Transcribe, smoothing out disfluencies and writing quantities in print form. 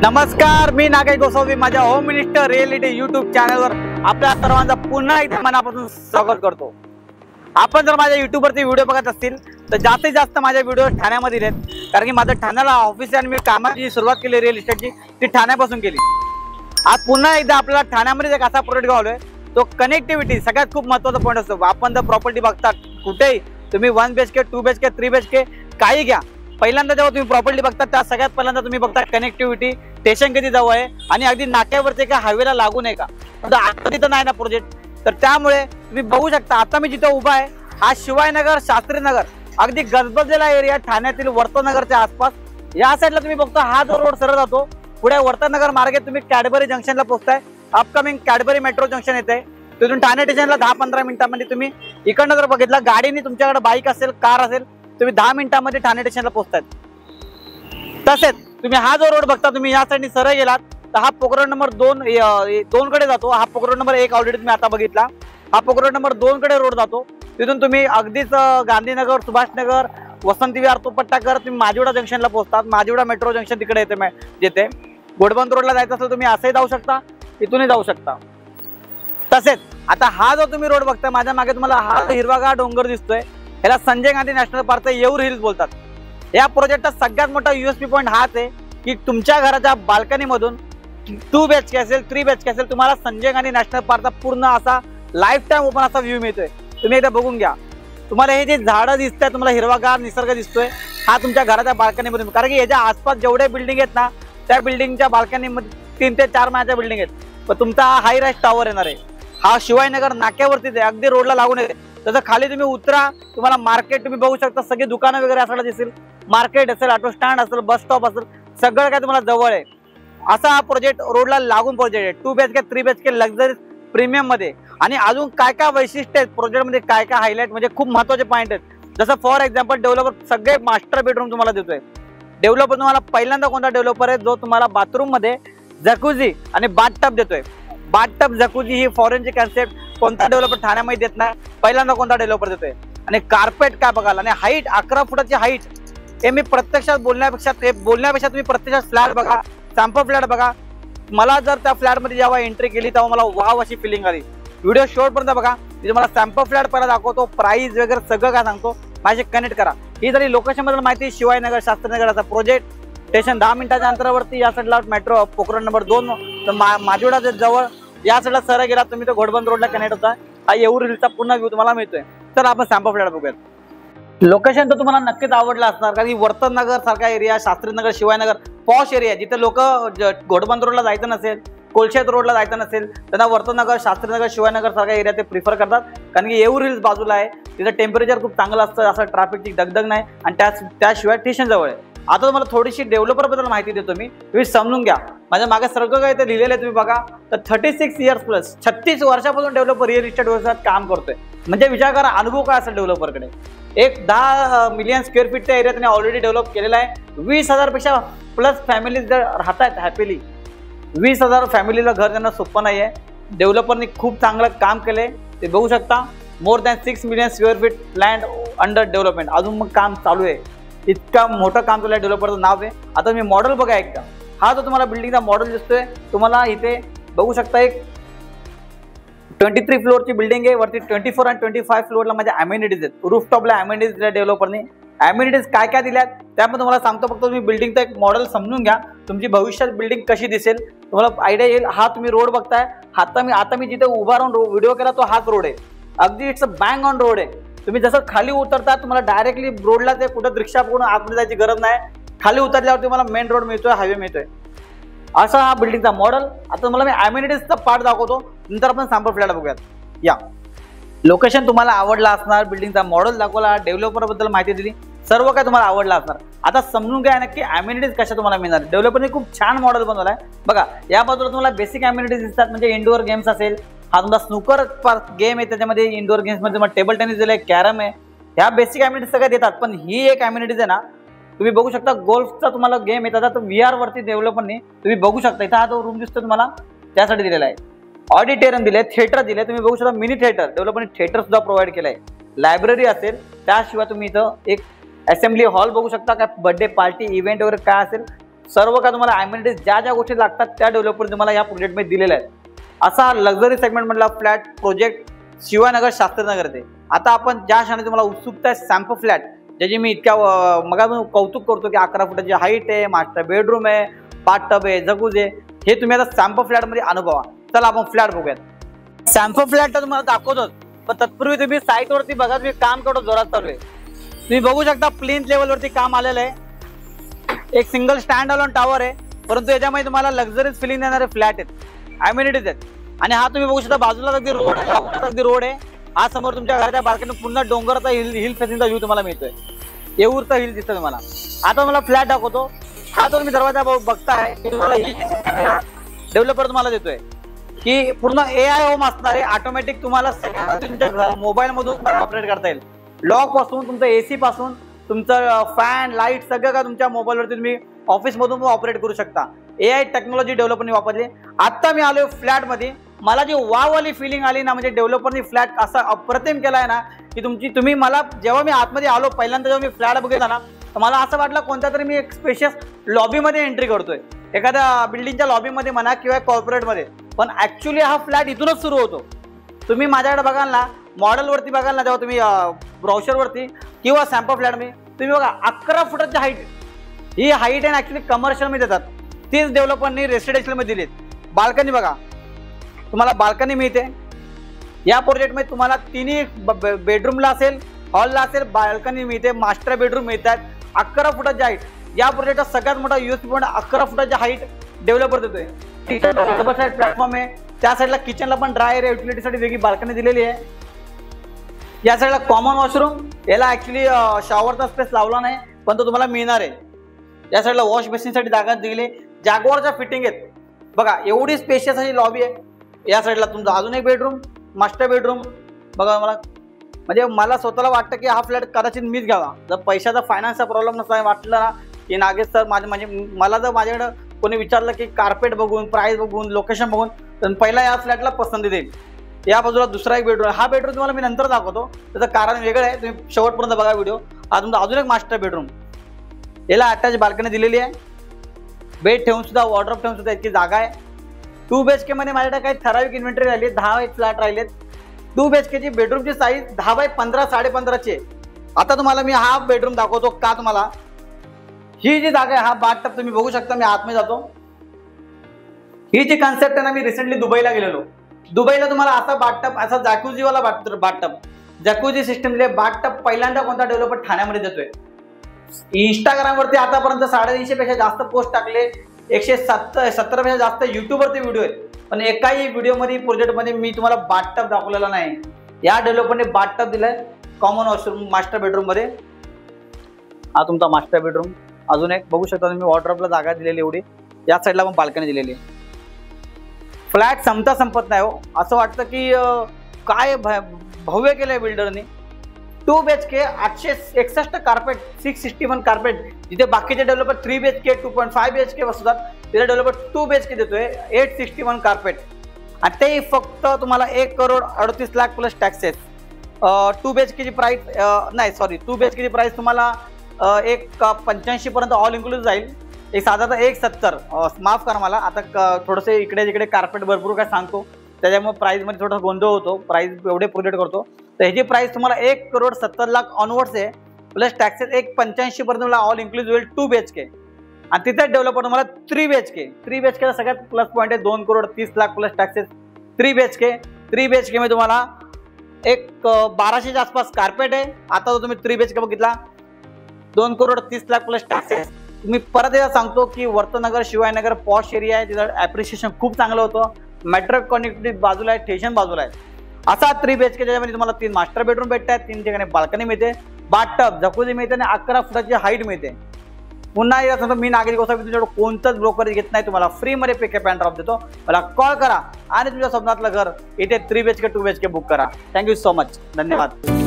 नमस्कार, मी नागेश गोसावी माझ्या home minister reality YouTube चॅनलवर आपल्या सर्वांचा पुन्हा एकदा मनापासून स्वागत करतो। आपण जर माझ्या यूट्यूबवरती व्हिडिओ बघत असतील तर जास्तीत जास्त माझे व्हिडिओ ठाण्यामध्ये आहेत, कारण की माझं ठाण्याला ऑफिस आहे आणि मी कामाची सुरुवात केली रिअल इस्टेटची ती ठाण्यापासून केली। आज पुन्हा एकदा आपल्याला ठाण्यामध्ये एक असा प्रोजेक्ट गावलोय, तो कनेक्टिव्हिटी सगळ्यात खूप महत्त्वाचा पॉईंट असतो। आपण जर प्रॉपर्टी बघता कुठेही तुम्ही 1 BHK 2 BHK 3 BHK काही घ्या, पहिल्यांदा जेव्हा तुम्ही प्रॉपर्टी बघता त्या सगळ्यात पहिल्यांदा तुम्ही बघता कनेक्टिव्हिटी, स्टेशन किती जवळ आहे आणि अगदी नाक्यावरती का हायवेला लागून आहे का, तर आता तिथं नाही ना प्रोजेक्ट। तर त्यामुळे तुम्ही बघू शकता आता मी जिथं उभा आहे हा शिवाजीनगर शास्त्रीनगर अगदी गजबजलेला एरिया ठाण्यातील वर्तनगरच्या आसपास। या साईडला तुम्ही बघता हा जो रोड सरळ जातो पुढे वर्तनगर मार्गे तुम्ही कॅडबरी जंक्शनला पोहोचताय। अपकमिंग कॅडबरी मेट्रो जंक्शन येते, तिथून ठाणे स्टेशनला 10-15 मिनिटांमध्ये तुम्ही इकडनं जर बघितलं गाडीने तुमच्याकडे बाईक असेल कार असेल तुम्ही 10 मिनिटांमध्ये ठाणे स्टेशनला पोहोचताय। तसेच तुम्ही हा जो रोड बघता तुम्ही या साईडने सरळ गेलात तर हा पोखरण नंबर 2 कडे जातो। हा पोखरण नंबर 1 ऑलरेडी तुम्ही आता बघितला, हा पोखरण नंबर 2 कडे रोड जातो। तिथून तुम्ही अगदीच गांधीनगर, सुभाषनगर, वसंती विहार तो पट्टा करत तुम्ही माजिवडा जंक्शनला पोहोचतात। माजिवडा मेट्रो जंक्शन तिकडे येते, जिथे घोडबंद रोडला जायचं असेल तुम्ही असंही जाऊ शकता, इथूनही जाऊ शकता। तसेच आता हा जो तुम्ही रोड बघता माझ्या मागे तुम्हाला हा हिरवागार डोंगर दिसतोय, याला संजय गांधी नॅशनल पार्कचा येऊर हिल्स बोलतात। या प्रोजेक्टचा सगळ्यात मोठा USP पॉईंट हाच आहे की तुमच्या घराच्या बाल्कनी मधून 2 BHK असेल 3 BHK असेल तुम्हाला संजय गांधी नॅशनल पार्कचा पूर्ण असा लाईफ टाइम ओपन असा व्ह्यू मिळतोय। तुम्ही एकदा बघून घ्या, तुम्हाला हे जे झाडं दिसतात तुम्हाला हिरवागार निसर्ग दिसतोय हा तुमच्या घराच्या बाल्कनी मधून, कारण की याच्या आसपास जेवढे बिल्डिंग आहेत ना त्या बिल्डिंगच्या बाल्कनी मध्ये 3 ते 4 माळ्याच्या बिल्डिंग आहेत, पण तुमचा हा हाय राईज टावर येणार आहे। हा शिवाजीनगर नाक्यावरतीच आहे, अगदी रोडला लागून आहे। तसं खाली तुम्ही उतरा तुम्हाला मार्केट तुम्ही बघू शकता, सगळी दुकानं वगैरे असं दिसेल, मार्केट असेल, ऑटो स्टँड असेल, बस स्टॉप असेल, सगळं काय तुम्हाला जवळ आहे। असा हा प्रोजेक्ट रोडला लागून प्रोजेक्ट आहे 2 BHK 3 BHK लक्झरी प्रीमियम मध्ये। आणि अजून काय काय वैशिष्ट्य आहेत प्रोजेक्ट मध्ये, काय काय हायलाइट म्हणजे खूप महत्त्वाचे पॉईंट आहेत। जसं फॉर एक्झाम्पल डेव्हलपर सगळे मास्टर बेडरूम तुम्हाला देतोय। डेव्हलपर तुम्हाला पहिल्यांदा कोणता डेव्हलपर आहे जो तुम्हाला बाथरूम मध्ये जकुझी आणि बाथटब देतोय। बाथटब जकुझी ही फॉरेनची कन्सेप्ट कोणता डेव्हलपर ठाण्यामध्ये देत नाही, पहिल्यांदा कोणता डेव्हलपर देतोय। आणि कार्पेट काय बघाल आणि हाईट 11 फुटाची हाईट, हे मी प्रत्यक्षात बोलण्यापेक्षा तुम्ही प्रत्यक्षात फ्लॅट बघा, सॅम्पल फ्लॅट बघा। मला जर त्या फ्लॅटमध्ये जेव्हा एंट्री केली तेव्हा मला वाव अशी फिलिंग आली। व्हिडिओ शेवटपर्यंत बघा, मी तुम्हाला सॅम्पल फ्लॅट पहिला दाखवतो, प्राइस वगैरे सगळं काय सांगतो, माझी कनेक्ट करा। ही जरी लोकेशन बद्दल माहिती शिवाजीनगर शास्त्रीनगरचा प्रोजेक्ट स्टेशन 10 मिनिटाच्या अंतरावरती, या साईडला मेट्रो पोखरण नंबर 2 माजिवडाच्या जवळ, या साईडला सरळ गेला तुम्ही तर घोडबंद रोडला कनेक्ट होता। हा येऊर हिलचा पूर्ण व्ह्यू तुम्हाला मिळतोय। तर आपण सॅम्पल फ्लॅट बघूयात। लोकेशन तर तुम्हाला नक्कीच आवडलं असणार, कारण की वर्तनगर सारखा area, Shastrinagar, Shivajinagar posh area, जिथे लोक घोडबंद रोडला जायचं नसेल, कोलशेत रोडला जायचं नसेल त्यांना वर्तनगर, शास्त्रीनगर, शिवाजीनगर सारखा एरिया ते प्रिफर करतात, कारण की येऊर हिल्स बाजूला आहे, तिथं टेम्परेचर खूप चांगलं असतं, असं ट्रॅफिकची दगदग नाही आणि त्याशिवाय स्टेशन जवळ आहे। आता तुम्हाला थोडीशी डेव्हलपर बद्दल माहिती देतो मी, तुम्ही समजून घ्या। माझ्या मागे सगळं काय ते लिहिलेलं आहे तुम्ही बघा, तर 36 इयर्स प्लस 36 वर्षापासून डेव्हलपर रिअल इस्टेट व्यवसायात काम करतोय। म्हणजे विचार करा अनुभव काय असेल डेव्हलपरकडे। एक 10 मिलियन स्क्वेअर फीटच्या एरिया त्यांनी ऑलरेडी डेव्हलप केलेला आहे। 20,000 पेक्षा प्लस फॅमिलीज राहत आहेत हॅपीली। 20,000 फॅमिलीला घर त्यांना सोपं नाही आहे। डेव्हलपरनी खूप चांगलं काम केलंय, ते बघू शकता। More than 6 million square feet land under development, अजून मग काम चालू आहे। इतका मोठं काम चालू आहे, डेव्हलपरचं नाव आहे। आता तुम्ही मॉडेल बघा एकदा, हा जो तुम्हाला बिल्डिंगचा मॉडेल दिसतोय तुम्हाला इथे बघू शकता, एक 23 फ्लोअरची बिल्डिंग आहे, वरती 24 आणि 25 फ्लोअरला माझ्या अमेनिटीज आहेत। रूफटॉपला अमेनिटीज दिल्या डेव्हलपरने। अमेनिटीज काय काय दिल्यात त्यामध्ये तुम्हाला सांगतो, फक्त तुम्ही बिल्डिंगचा एक मॉडेल समजून घ्या, तुमची भविष्यात बिल्डिंग कशी दिसेल तुम्हाला आयडिया येईल। हा तुम्ही रोड बघताय, आता मी जिथे उभा राहून व्हिडिओ केला तो हाच रोड आहे, अगदी it's a bang on road आहे। तुम्ही जसं खाली उतरता तुम्हाला डायरेक्टली रोडला ते कुठं रिक्षा पकडून आतमध्ये जायची गरज नाही, खाली उतरल्यावर तुम्हाला मेन रोड मिळतोय, हायवे मिळतोय। असा हा बिल्डिंगचा मॉडेल। आता तुम्हाला मी अमेनिटीजचा पार्ट दाखवतो, नंतर आपण सॅम्पल फ्लॅट बघूयात। या लोकेशन तुम्हाला आवडला असणार, बिल्डिंगचा मॉडेल दाखवला, डेव्हलपर बद्दल माहिती दिली, सर्व काय तुम्हाला आवडलं असणार। आता समजून घ्या नक्की अमेनिटीज कशा तुम्हाला मिळणार। डेव्हलपरने खूप छान मॉडेल बनवलाय बघा। या बाजूला तुम्हाला बेसिक अमेनिटीज दिसतात, म्हणजे इंडोर गेम्स असेल, हा तुमचा स्नूकर गेम आहे, त्याच्यामध्ये इंडोर गेम्स मध्ये टेबल टेनिस दिलाय, कॅरम आहे, ह्या बेसिक अमेनिटीज सगळ्या देतात। पण ही एक अमेनिटीज आहे ना, तुम्ही बघू शकता गोल्फचा तुम्हाला गेम येतात, तर VR वरती डेव्हलपरने तुम्ही बघू शकता, इथं हा जो रूम दिसतो तुम्हाला त्यासाठी दिलेला आहे। ऑडिटोरियम दिले, थिएटर दिले, तुम्ही बघू शकता मिनी थिएटर, डेव्हलपरने थिएटर सुद्धा प्रोव्हाइड केलाय। लायब्ररी असेल, त्याशिवाय तुम्ही इथं एक असेंब्ली हॉल बघू शकता, काय बर्थडे पार्टी इव्हेंट वगैरे काय असेल सर्व काय तुम्हाला अमेनिटीज ज्या गोष्टी लागतात त्या डेव्हलपर तुम्हाला या प्रोजेक्टमध्ये दिलेल्या आहेत। असा लक्झरी सेगमेंट मधला फ्लॅट प्रोजेक्ट शिवानगर शास्त्रीनगर येथे। आता आपण ज्या क्षणी तुम्हाला उत्सुकता आहे सॅम्पल फ्लॅट ज्याची मी इतक्या मग कौतुक करतो की 11 फुटाची हाईट आहे, मास्टर बेडरूम आहे, बाथटब आहे, जकूझी आहे, हे तुम्ही आता सॅम्पल फ्लॅट मध्ये अनुभवा। चला आपण फ्लॅट बघूयात। सॅम्पल फ्लॅट तर तुम्हाला दाखवतोच, पण तत्पूर्वी तुम्ही साईट वरती बघा तुम्ही काम केवढं जोरात चालू आहे। तुम्ही बघू शकता प्लिंथ लेवल वरती काम आलेलं आहे। एक सिंगल स्टँड अलोन टावर आहे, परंतु याच्यामध्ये तुम्हाला लक्झरीज फिलिंग देणारे फ्लॅट आहेत, अमेनिटीज आहेत। आणि हा तुम्ही बघू शकता बाजूला अगदी रोड आहे। हा समोर तुमच्या घराच्या बाल्कनी पुन्हा डोंगराचा हिल फेसिंगचा व्ह्यू तुम्हाला मिळतोय, येऊरचा हिल दिसतोय तुम्हाला। आता मला फ्लॅट दाखवतो। हा तो तुम्ही दरवाजा बघताय डेव्हलपर तुम्हाला देतोय की पूर्ण AI होम असणार आहे, ऑटोमॅटिक तुम्हाला तुमच्या मोबाईल मधून ऑपरेट करता येईल। लॉक पासून तुमचं AC पासून तुमचं फॅन लाईट सगळं का तुमच्या मोबाईलवरती तुम्ही ऑफिस मधून ऑपरेट करू शकता। AI टेक्नॉलॉजी डेव्हलपरनी वापरली। आता मी आलोय फ्लॅट मध्ये, मला जी वाववाली फिलिंग आली ना, म्हणजे डेव्हलपरनी फ्लॅट असा अप्रतिम केलाय ना की तुम्ही मला जेव्हा मी आतमध्ये आलो पहिल्यांदा जेव्हा मी फ्लॅट बघितला ना, तर मला असं वाटलं कोणत्या तरी मी एक स्पेशियस लॉबीमध्ये एंट्री करतोय, एखाद्या बिल्डिंगच्या लॉबीमध्ये म्हणा किंवा कॉर्पोरेटमध्ये। पण ऍक्च्युली हा फ्लॅट इथूनच सुरू होतो। तुम्ही माझ्याकडे बघाल ना, मॉडेलवरती बघाल ना, जेव्हा तुम्ही ब्राउशरवरती किंवा सॅम्पल फ्लॅटमध्ये तुम्ही बघा 11 फुटाची हाईट, ही हाईट आहे ऍक्च्युली कमर्शियल मध्ये देतात, तीच डेव्हलपरनी रेसिडेन्शियल मध्ये दिलीत। बाल्कनी बघा, तुम्हाला बाल्कनी मिळते या प्रोजेक्टमध्ये। तुम्हाला तिन्ही बेडरूमला असेल, हॉलला असेल, बाल्कनी मिळते, मास्टर बेडरूम मिळतात। 11 फुटाची हाईट या प्रोजेक्टचा सगळ्यात मोठा USP पॉईंट 11 फुटाची हाईट डेव्हलपर देतोय। प्लॅटफॉर्म आहे, त्या साईडला किचनला पण ड्राय एरिया युटिलिटीसाठी वेगळी बाल्कनी दिलेली आहे। या साईडला कॉमन वॉशरूम, याला ऍक्च्युली शॉवरचा स्पेस लावला नाही पण तो तुम्हाला मिळणार आहे। या साईडला वॉश बेसिनसाठी जागा दिली, जॅग्वारच्या फिटिंग आहेत बघा, एवढी स्पेशियस अशी लॉबी आहे। या साईडला तुमचा अजून एक बेडरूम, मास्टर बेडरूम बघा। म्हणजे मला स्वतःला वाटतं की हा फ्लॅट कदाचित मीच घ्यावा, जर पैशाचा फायनान्सचा प्रॉब्लेम नसला वाटलं ना की नागेश सर म्हणजे मला जर माझ्याकडे कोणी विचारलं की कार्पेट बघून, प्राइस बघून, लोकेशन बघून, तर पहिला या फ्लॅटला पसंती देईल। या बाजूला दुसरा एक बेडरूम, हा बेडरूम तुम्हाला मी नंतर दाखवतो, त्याचं कारण वेगळं आहे, तुम्ही शेवटपर्यंत बघा व्हिडिओ। हा तुमचा अजून एक मास्टर बेडरूम, याला अटॅच बाल्कनी दिलेली आहे, बेड ठेवून सुद्धा, वॉर्डरोब ठेवून सुद्धा याची जागा आहे। 2 BHK मध्ये माझ्याकडे काही ठराविक इन्व्हेंटरी राहिली, 10 फ्लॅट राहिलेत। 2 BHK ची बेडरूमची साईज 10 बाय 15 15.5ची। आता तुम्हाला मी हा बेडरूम दाखवतो का तुम्हाला। ही जी जागा आहे, हा बाथटब तुम्ही बघू शकता, मी आतमध्ये जातो। ही जी कन्सेप्ट आहे ना, मी रिसेंटली दुबईला गेलेलो। दुबईला तुम्हाला असा बाथटब, असा जॅकुझीवाला बाथटब, जॅकुझी सिस्टम दिले बाथटब पहिल्यांदा कोणता डेव्हलपर ठाण्यामध्ये देतोय। इंस्टाग्रामवरती आतापर्यंत 350 पेक्षा जास्त पोस्ट टाकले, 170 पेक्षा जास्त युट्यूबवरती व्हिडिओ आहेत, पण एकाही व्हिडिओमध्ये प्रोजेक्टमध्ये मी तुम्हाला बाथटब दाखवलेला नाही। या डेव्हलपरने बाथटब दिलाय कॉमन वॉशरूम मास्टर बेडरूम मध्ये। हा तुमचा मास्टर बेडरूम, अजून एक बघू शकता तुम्ही, वॉर्डरोबला जागा दिलेली एवढी, या साईडला पण बाल्कनी दिलेली आहे। फ्लॅट संपत नाही हो, असं वाटतं की काय भव्य केलंय बिल्डरनी। 2 BHK 861 कार्पेट, 661 कार्पेट, जिथे बाकीचे डेव्हलपर 3 BHK 2.5 BHK बसतात, तिथे डेव्हलपर 2 BHK देतोय 861 कार्पेट। आणि ते फक्त तुम्हाला 1,38,00,000 प्लस टॅक्सेस। 2 BHK ची प्राइस नाही, सॉरी, 2 BHK ची प्राइस तुम्हाला 1,85 पर्यंत ऑल इन्क्लूड जाईल। एक साधारण 1,70, माफ करा मला, आता थोडंसं इकडे तिकडे कार्पेट भरपूर काय सांगतो त्याच्यामुळे प्राइस मध्ये थोडा गोंधळ होतो, प्राइस एवढे प्रोजेक्ट करतो। तर ह्याची प्राइस तुम्हाला 1,70,00,000 ऑनवर्ड्स आहे, प्लस टॅक्सेस 1,85 पर्यंत तुम्हाला ऑल इन्क्लूड होईल 2 BHK। आणि तिथे डेव्हलपर तुम्हाला 3 BHK चा सगळ्यात प्लस पॉईंट आहे, 2,30,00,000 प्लस टॅक्सेस 3 BHK मध्ये तुम्हाला एक 1200च्या आसपास कार्पेट आहे। आता जो तुम्ही 3 BHK बघितला 2,30,00,000 प्लस टॅक्सेस। तुम्ही परत एकदा सांगतो की वर्तनगर, शिवाजीनगर पॉश एरिया आहे, तिथं ॲप्रिशिएशन खूप चांगलं होतं, मेट्रो कनेक्टिव्हिटी बाजूला आहे, स्टेशन बाजूला आहे। असा 3 BHK ज्याच्यामध्ये तुम्हाला 3 मास्टर बेडरूम भेटतात, 3 ठिकाणी बाल्कनी मिळते, बाथटब, जकुझी मिळते आणि 11 फुटाची हाईट मिळते। पुन्हा एकदा सांगतो, मी नागरिक गोसावी तुमच्याकडे कोणतंच ब्रोकर घेत नाही, तुम्हाला फ्रीमध्ये पिकअप अँड ड्रॉप देतो। मला कॉल करा आणि तुमच्या स्वप्नातलं घर इथे 3 BHK 2 BHK बुक करा। थँक्यू सो मच, धन्यवाद।